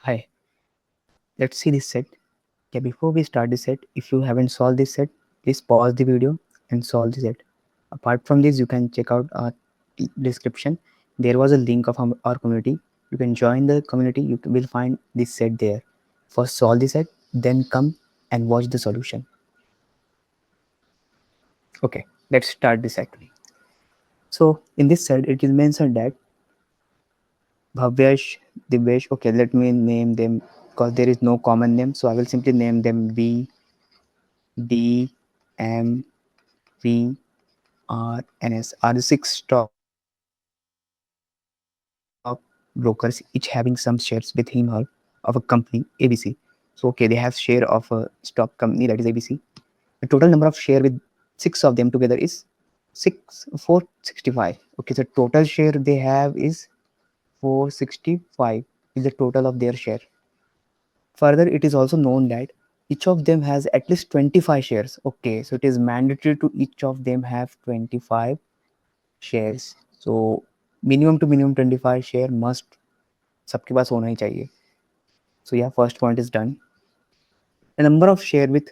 Hi, let's see this set. Okay, before we start this set, if you haven't solved this set, please pause the video and solve the set. Apart from this, you can check out our description. There was a link of our community. You can join the community. You will find this set there. First solve the set, then come and watch the solution. Okay, let's start this set. So in this set, it is mentioned that Bhavyash, Divyesh. Okay, let me name them because there is no common name. So I will simply name them B, D, M, V, R, and S are the six stock brokers, each having some shares with him or of a company ABC. So okay, they have share of a stock company that is ABC. The total number of share with six of them together is 465. Okay, so total share they have is 465 is the total of their share. Further, it is also known that each of them has at least 25 shares. Okay, so it is mandatory to each of them have 25 shares. So minimum to minimum 25 share must सबके पास होना ही चाहिए. So yeah, first point is done. The number of share with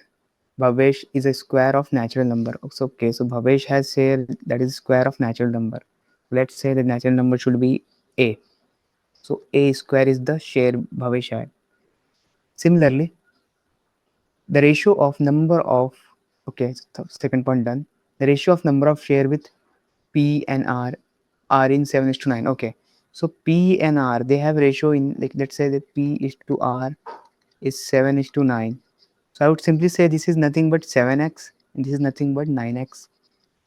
Bhavesh is a square of natural number. So okay, so Bhavesh has share that is square of natural number. Let's say the natural number should be A. So A square is the share Bhavesh had. Similarly, the ratio of number of okay, so second point done. The ratio of number of share with P and R are in 7 is to 9. Okay, so P and R they have ratio in, like, let's say that P is to R is 7 is to 9. So I would simply say this is nothing but 7x and this is nothing but 9x,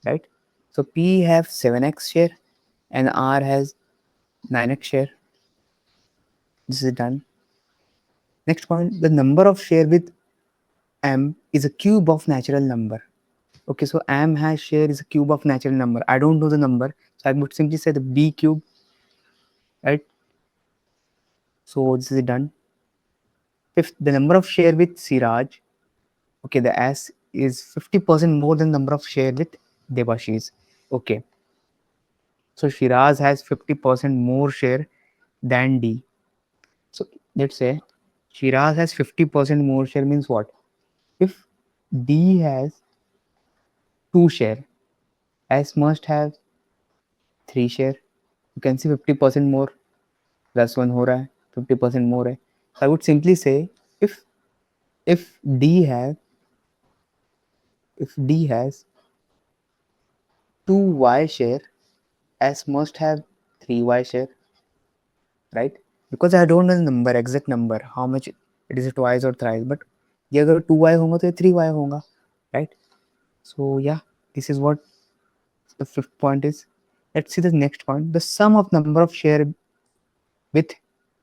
right? So P have 7x share and R has 9x share. This is done. Next point, the number of share with M is a cube of natural number. Okay, so M has share is a cube of natural number. I don't know the number, so I would simply say the B cube, right? So this is done. Fifth, the number of share with Siraj, okay, the S is 50% more than number of share with Debashish. Okay, so Shiraz has 50% more share than D. So let's say Shiraz has 50% more share means what? If D has 2 share, S must have 3 share. You can see 50% more plus 1 हो रहा है, 50% more है. So I would simply say if if D has if D has 2y share, S must have 3y share, right? Because I don't know the number, exact number, how much it is twice or thrice, but ये अगर 2y होगा तो ये 3y होगा, right? So yeah, this is what the fifth point is. Let's see the next point. The sum of number of share with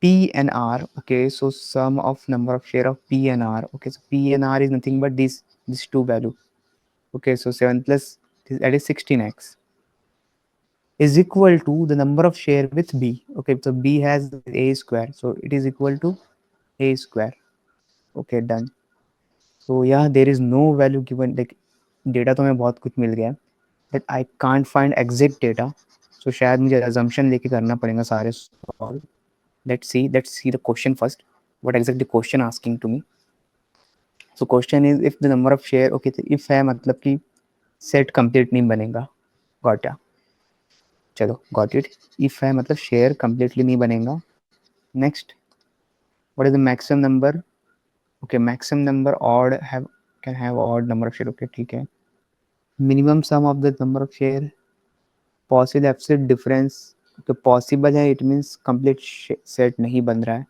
P and R. Okay, so sum of number of share of P and R. Okay, so P and R is nothing but this two value. Okay, so 7 plus this, that is 16x is equal to the number of share with B. Okay, so B has A square, so it is equal to A square. Okay, done. So yeah, there is no value given. Like data तो हमें बहुत कुछ मिल गया है, but I can't find exact data. So शायद मुझे assumption लेके करना पड़ेगा सारे solve. Let's see the question first. What exactly question asking to me? So question is if the number of share, okay, तो if है मतलब कि set complete नहीं बनेगा. Got ya? चलो got it. If है मतलब share completely नहीं बनेगा. Next, what is the maximum number? Okay, maximum number odd have can have odd number of share. Okay, ठीक है. Minimum sum of the number of share. Possible absolute difference. तो possible है, it means complete set नहीं बन रहा है.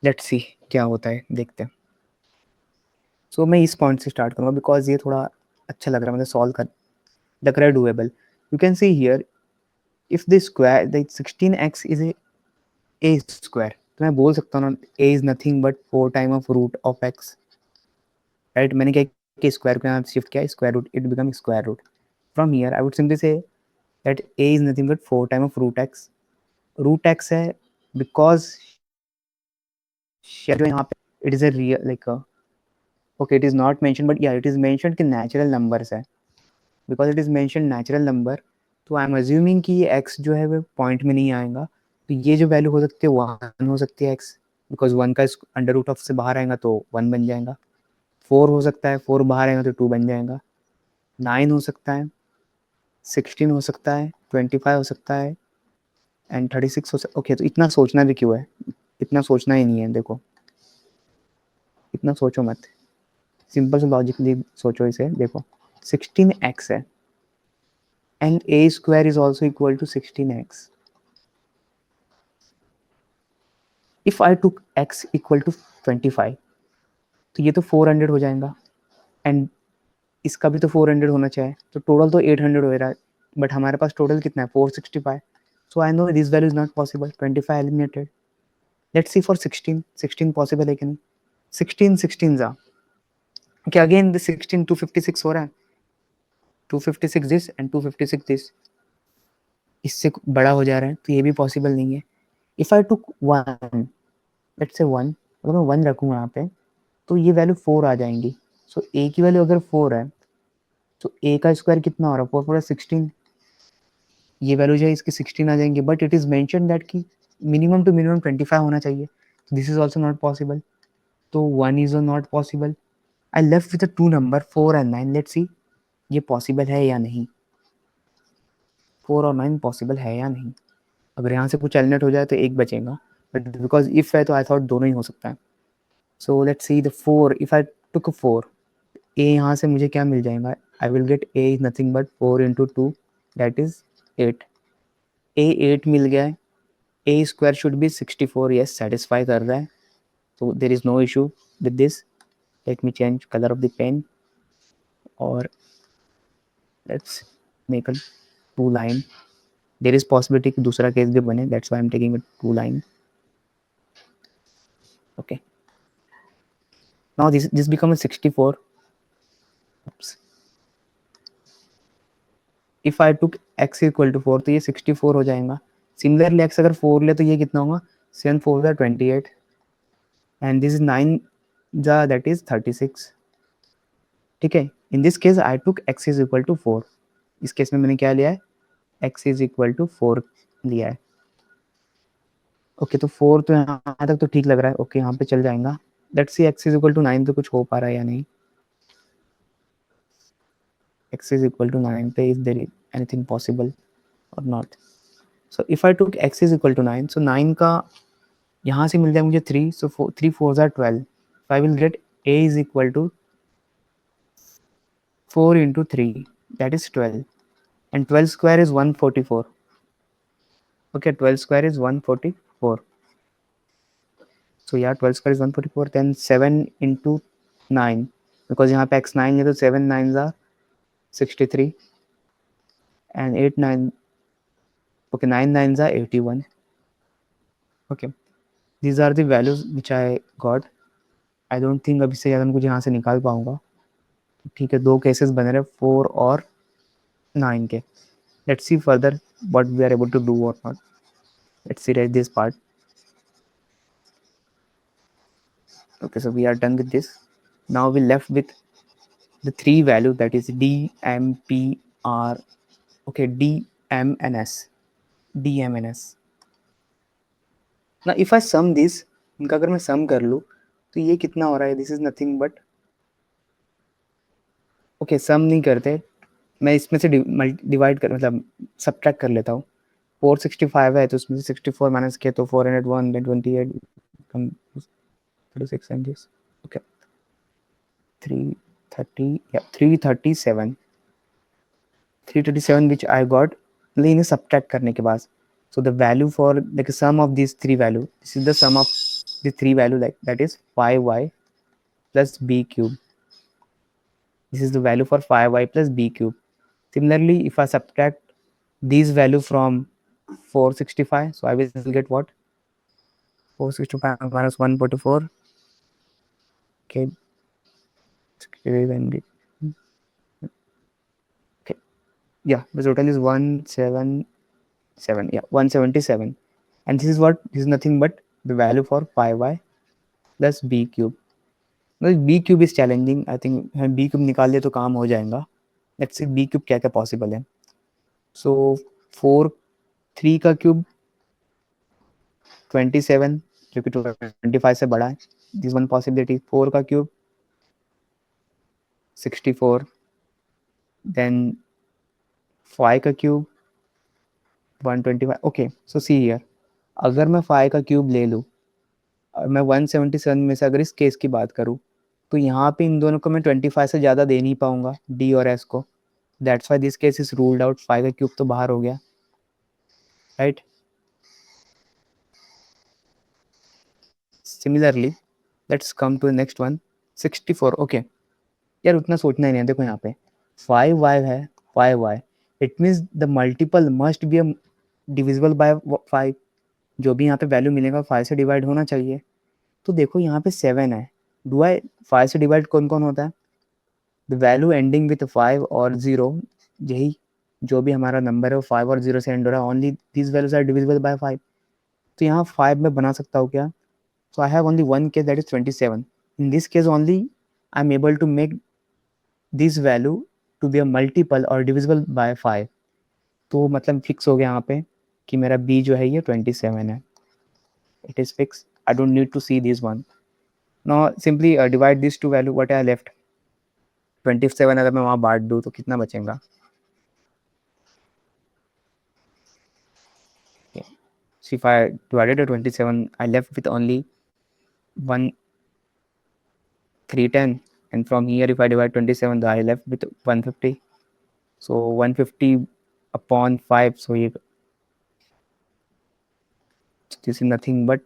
Let's see क्या होता है, देखते हैं. सो मैं इस पॉइंट से स्टार्ट करूँगा बिकॉज ये थोड़ा अच्छा लग रहा है, मतलब सॉल्व कर लग रहा है doable. You can see here if the square the 16x is a square, तो मैं बोल सकता हूँ ना a is nothing but 4 time of root of x, right. मैंने क्या कि स्क्वायर को यहाँ शिफ्ट किया, square root, it become square root. From here I would simply say that a is nothing but 4 time of root x. Root x है because share जो यहाँ पे it is a real like okay, it is not mentioned but yeah, it is mentioned कि natural numbers है. because it is mentioned natural number, तो I am assuming कि ये x जो है वो पॉइंट में नहीं आएगा, तो ये जो वैल्यू हो सकती है 1 हो सकती है x, बिकॉज 1 का अंडर रूट ऑफ से बाहर आएगा तो 1 बन जाएगा। 4 हो सकता है, 4 बाहर आएगा तो 2 बन जाएगा। 9 हो सकता है, 16 हो सकता है, 25 हो सकता है एंड 36 हो सकता है। ओके, तो इतना सोचना भी क्यों है? इतना सोचना ही नहीं है। देखो, इतना सोचो मत, सिंपल से लॉजिकली सोचो इसे। देखो 16x है and a square is also equal to 16x। If I took x equal to 25 तो ये तो 400 हो जाएगा एंड इसका भी तो 400 होना चाहिए, तो टोटल तो 800 हो रहा है। बट हमारे पास टोटल कितना है? 465। So I know this value is not possible. 25 eliminated. Let's see for 16। 16 possible है कि नहीं? 16 16 जा okay, again the 16 256 हो रहा है। 256 दिस एंड 256 दिस, इससे बड़ा हो जा रहा है, तो ये भी पॉसिबल नहीं है। If I took 1, let's say 1, अगर मैं 1 रखूँ यहाँ पे तो ये वैल्यू 4 आ जाएंगी। सो a की वैल्यू अगर 4 है तो a का स्क्वायर कितना हो रहा है? 4 4 16। ये वैल्यू जो है इसकी 16 आ जाएंगे, but it is mention that कि मिनिमम टू मिनिमम 25 होना चाहिए। This is also not possible, तो 1 is not possible. I left with two number 4 and 9। Let's see ये पॉसिबल है या नहीं। 4 और 9 पॉसिबल है या नहीं। अगर यहाँ से कुछ एलिमिनेट हो जाए तो एक बचेगा, बट बिकॉज इफ है तो आई थॉट दोनों ही हो सकता है। So let's see the 4। If I took 4, a यहाँ से मुझे क्या मिल जाएगा? I will get a is nothing but 4 into 2 that is 8। A 8 मिल गया है। A square should be 64। Yes, satisfy कर रहा है, so there is no issue with this. Let me change color of the pen or let's make a two line. There is possibility कि दूसरा case भी बने, that's why I'm taking a two line. Okay, now this becomes 64. Oops. If I took x equal to 4 तो ये 64 हो जाएगा। Similarly x अगर 4 ले तो ये कितना होगा? 7 4 जा 28 and this is 9 जा that is 36। ठीक है, in this case I took x is equal to 4। इस केस में मैंने क्या लिया है? x is equal to 4 लिया है। ओके, तो 4 तो यहाँ तक तो ठीक लग रहा है। ओके, यहाँ पे चल जाएगा। Let's see x is equal to 9 तो कुछ हो पा रहा है या नहीं। x इज इक्वल टू 9 पे is there anything possible or not? So if I took x is equal to 9, so 9 का यहाँ से मिल जाए मुझे 3, so 3 4 are 12। I will get a is equal to 4 into 3 that is 12 and 12 square is 144। Okay, 12 square is 144। So yeah, 12 square is 144, then 7 into 9, because यहाँ पे x9 है तो 7 9s are 63 and 8 9, okay, 9 9s are 81. Okay, these are the values which I got. I don't think अभी से ज़्यादा मैं कुछ यहाँ से निकाल पाऊँगा। ठीक है, दो केसेस बने रहे 4 और 9 के। Let's see further what we are able to do or not. Let's see right this part. Okay, so we are done with this. Now we left with the three values, that is D, M, P, R. Okay, D, M, and S. D, M, and S. Now if I sum this, इनका अगर मैं सम कर लूँ तो ये कितना हो रहा है? This is nothing but, okay some नहीं करते, मैं इसमें से डिवाइड कर मतलब सब्ट्रैक्ट कर लेता हूँ। 465 है तो उसमें से 64 माइनस किया तो 401 28 36 एंड दिस। ओके, 330 या 337 which I got इन्हें सब्ट्रैक्ट करने के बाद। So the value for like sum of these three value, this is the sum of the three value, like that is 5y plus b cube. This is the value for 5y plus b cube. Similarly, if I subtract these value from 465, so I will get what? 465 minus 144. Okay, okay, yeah, the total is 177. Yeah, 177. And this is what? This is nothing but the value for 5y plus b cube. B cube is challenging, I think b cube निकाल लिया तो काम हो जाएगा। Let's C B cube क्या क्या possible है। सो 4 3 का क्यूब 27, जो कि 25 से बड़ा है. This one possibility. 4 का क्यूब 64, देन 5 का cube 125. Okay, so see here, अगर मैं 5 का क्यूब ले लूँ और मैं 177 में से अगर इस केस की बात करूँ, तो यहाँ पे इन दोनों को मैं 25 से ज़्यादा दे नहीं पाऊंगा, डी और एस को. That's why this case is ruled out. 5 का क्यूब तो बाहर हो गया, right. Similarly let's come to next one, 64. Okay यार, उतना सोचना ही नहीं है. देखो यहाँ पे 5y है, 5y, it means the multiple must be divisible by 5. जो भी यहाँ पे वैल्यू मिलेगा 5 से डिवाइड होना चाहिए. तो देखो यहाँ पे 7 है. डू आई 5 से डिवाइड कौन कौन होता है? द वैल्यू एंडिंग विथ 5 और 0, यही जो भी हमारा नंबर है वो 5 और 0 से एंड हो रहा है. Only this values are divisible by 5. तो यहाँ 5 में बना सकता हूँ क्या? So I have only one case, that is 27. In this case only I am able to make this value to be a multiple और डिविजिबल बाय 5. तो मतलब फिक्स हो गया यहाँ पे कि मेरा बी जो है ये 27 है. It is fix. I don't need to see this one. Now simply divide this two value. What I left? 27. अगर मैं वहाँ बांट दूँ तो कितना बचेगा? So if I divided to 27, I left with only 1 310, and from here if I divide 27, I left with 150. So 150 upon 5, so this is nothing but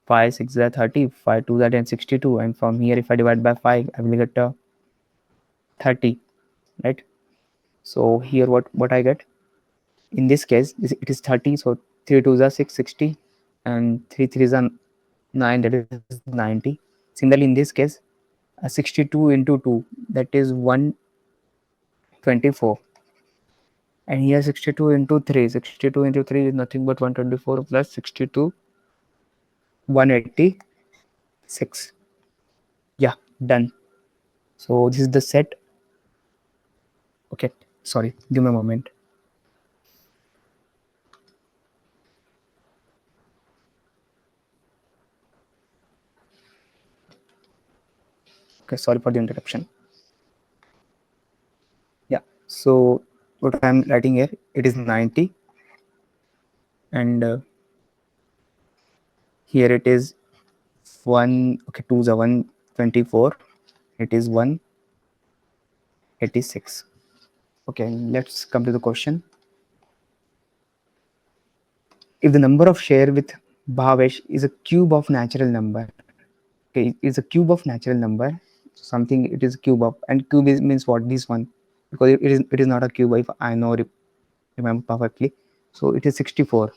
5 6 are 30, 5 2 are 62, and from here if I divide by 5, I will get 30, right? So here what I get? In this case it is 30, so 3 2s are 660, and 3 3s are 9, that is 90. Similarly in this case, 62 into 2, that is 124, and here 62 into 3, 62 into 3 is nothing but 124 plus 62, 186. Yeah, done. So this is the set. Okay, sorry, give me a moment. Okay, sorry for the interruption. Yeah, so what I'm writing here, it is 90, and here it is 1. Okay, 2 is 124, it is 186. Okay, let's come to the question. If the number of share with Bhavesh is a cube of natural number, okay, is a cube of natural number, something it is a cube of, and cube is, means what? This one, because it is not a cube if I know remember perfectly. So it is 64.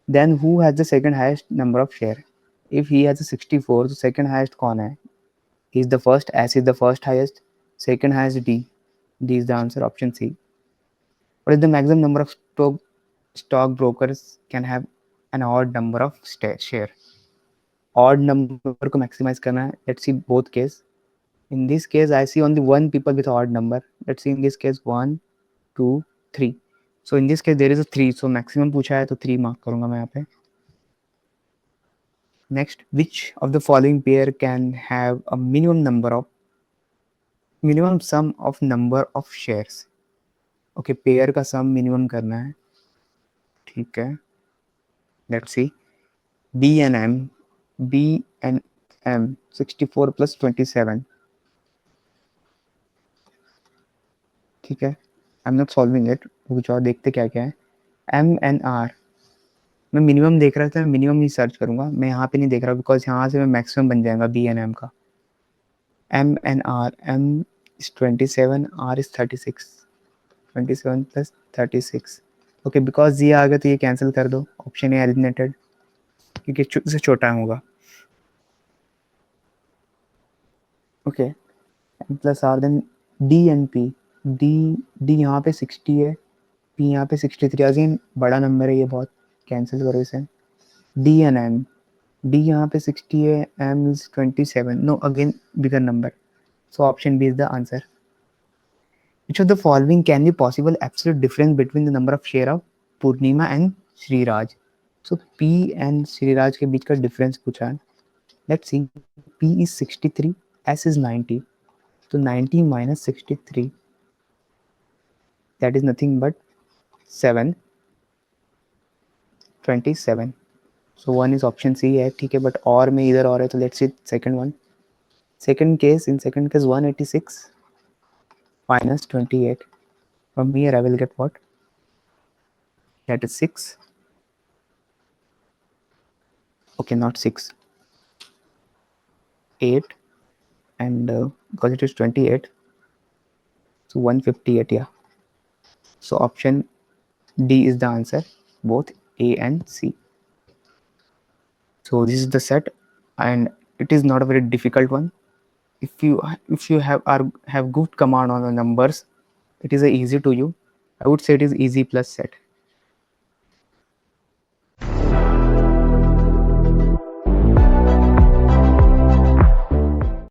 Then who has the second highest number of share? If he has a 64, the second highest कौन है? He is the first. S is the first highest. Second highest D. D is the answer. Option C. What is the maximum number of stockbrokers can have an odd number of share? Odd number को maximize करना है. Let's see both case. In this case, I see only one people with odd number. Let's see in this case 1, 2, 3. So in this case there is a 3. So maximum पूछा है तो 3 mark करूँगा मैं यहाँ पे. Next, which of the following pair can have a minimum sum of number of shares? Okay, pair का sum minimum करना है. ठीक है. Let's see. B and M. B and M. 64 plus 27. ठीक है. I'm not solving it. कुछ और देखते क्या क्या है. M and R. मैं मिनिमम देख रहा था, मिनिमम ही सर्च करूंगा. मैं यहाँ पे नहीं देख रहा बिकॉज यहाँ से मैं मैक्सिमम बन जाएगा B and M का. M and R. M is 27, R is 36. 27 plus 36. Okay, because ये आ गया तो ये कैंसिल कर दो. ऑप्शन ए एलिमिनेटेड, क्योंकि इससे छोटा होगा. Okay, plus r, then d and p. D यहाँ पे 60 है, पी यहाँ पे 63. अगेन बड़ा नंबर है ये बहुत, कैंसिल करो इसे. D and M. डी यहाँ पे 60 है, m is 27. No, again bigger number. So option b is the answer. Which of the following can be possible absolute difference between the number of share of Purnima and Sriraj? So P and Sriraj के बीच का difference पूछा है. Let's see. P is 63, S is 90. So 90 minus 63, that is nothing but 7, 27. So one is option C है, ठीक है. But और में इधर और है, तो let's see second one. Second case, in second case 186 minus 28. From here I will get what? That is 6. Okay, not 6. 8, and because it is 28, so 158, yeah. So option D is the answer, both A and C. So this is the set, and it is not a very difficult one. If you have good command on the numbers, it is a easy to you. I would say it is easy plus set.